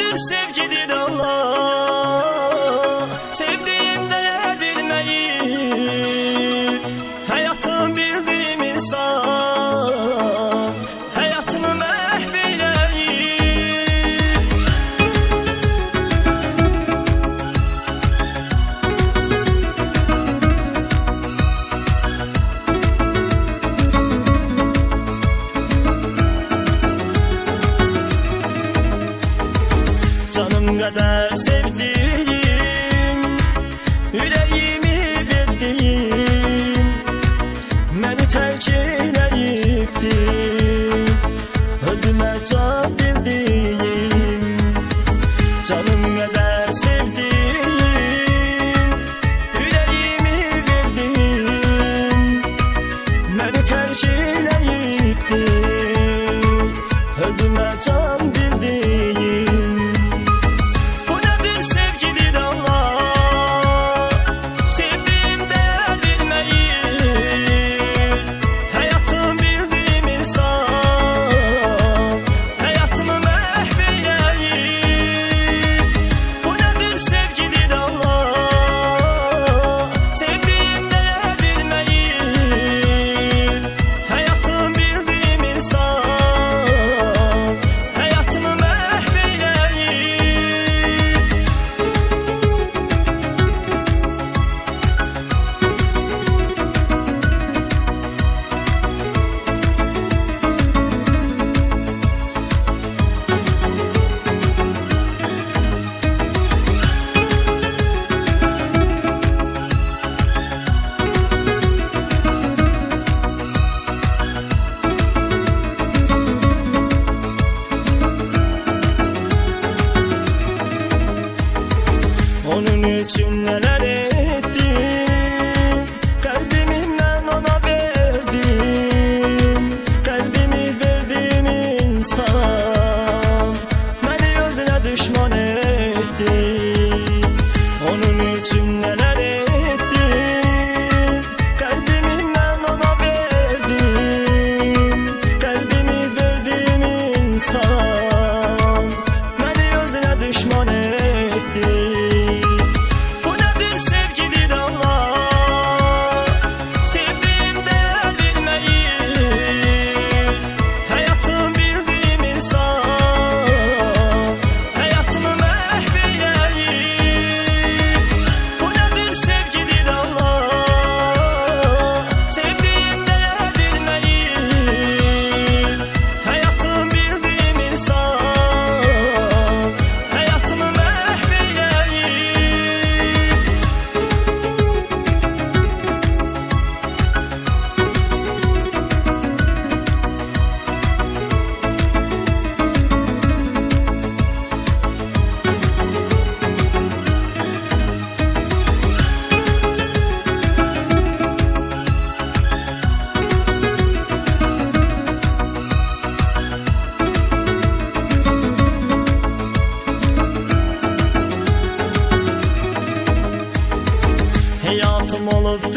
tür sevgidir Allah. Sevdiğim değer bilmeyip hayatım bildiğim insan hayatını mehveyleyip. Canım kadar sevdiğim, yüreğimi verdiğim, beni terk eyleyipti, öldüme can bildiğim. Canım kadar sevdiğim, yüreğimi verdiğim, beni terk eyleyipti, öldüme can bildiğim. Onun için neler ettim, kalbimden ona verdim, kalbimi verdiğim insan beni özüne düşman etti. Onun için neler ettim, kalbimden ona verdim, kalbimi verdiğim insan beni özüne düşman etti. Hayatım olup